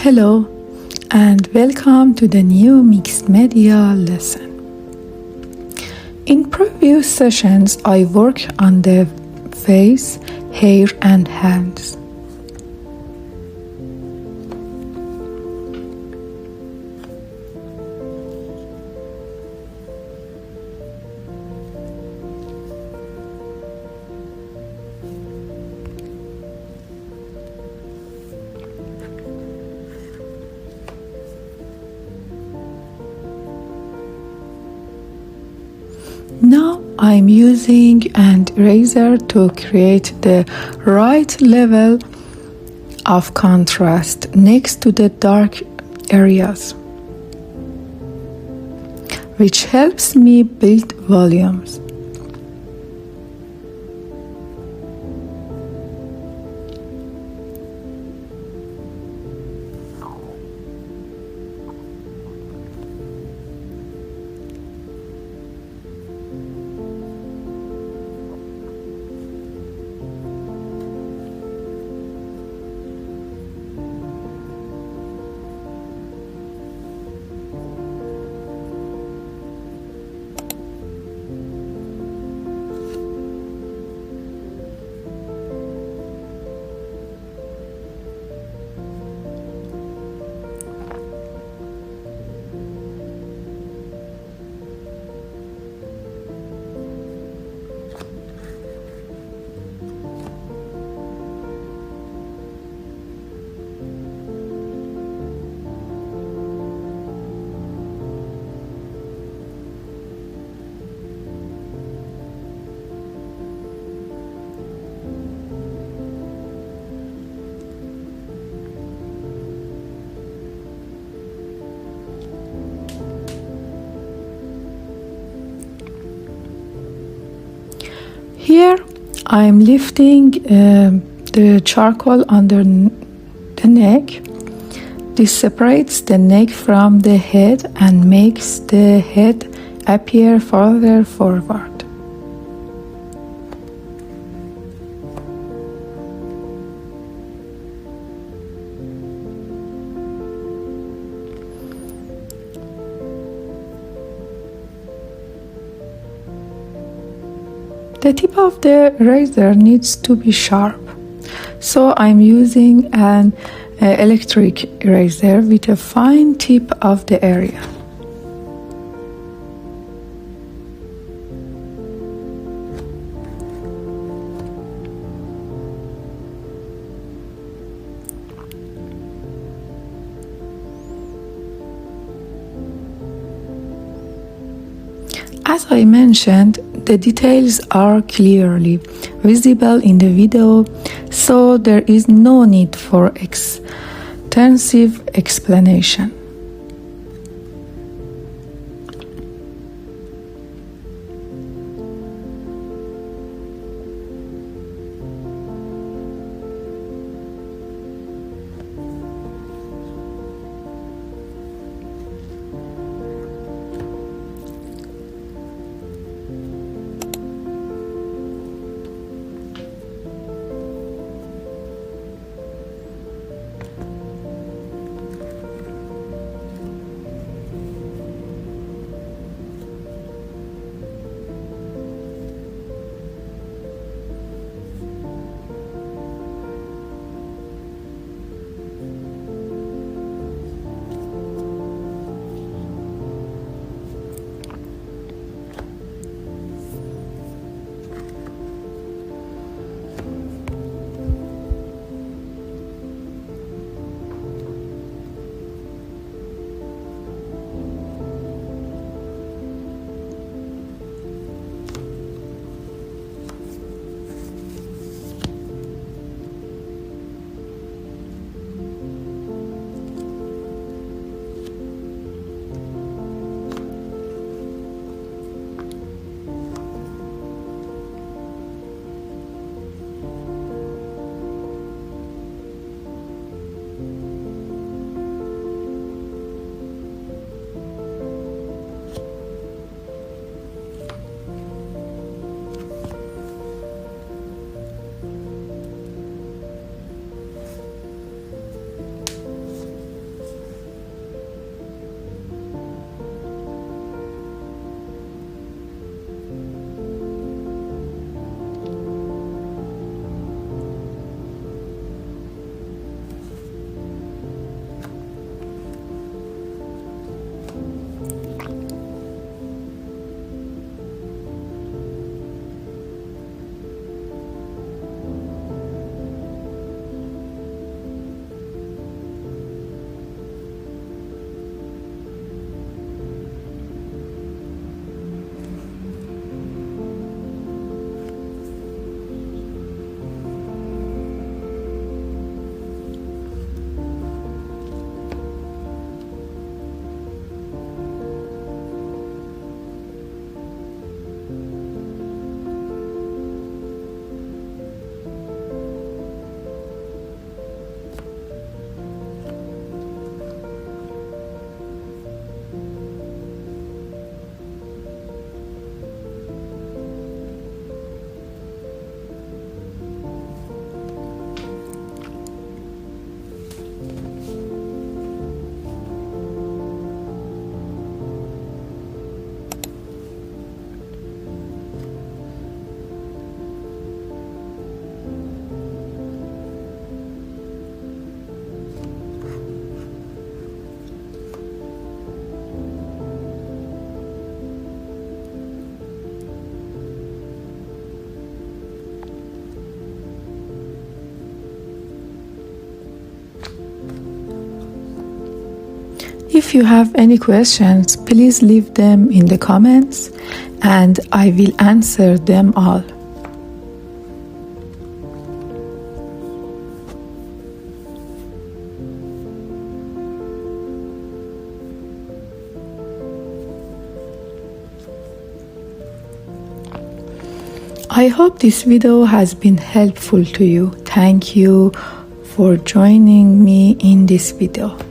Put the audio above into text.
Hello and welcome to the new mixed media lesson. In previous sessions, I worked on the face, hair and hands. Now I'm using an eraser to create the right level of contrast next to the dark areas, which helps me build volumes. Here I'm lifting the charcoal under the neck. This separates the neck from the head and makes the head appear farther forward. The tip of the razor needs to be sharp, so I'm using an electric razor with a fine tip of the area. As I mentioned, the details are clearly visible in the video, so there is no need for extensive explanation. If you have any questions, please leave them in the comments and I will answer them all. I hope this video has been helpful to you. Thank you for joining me in this video.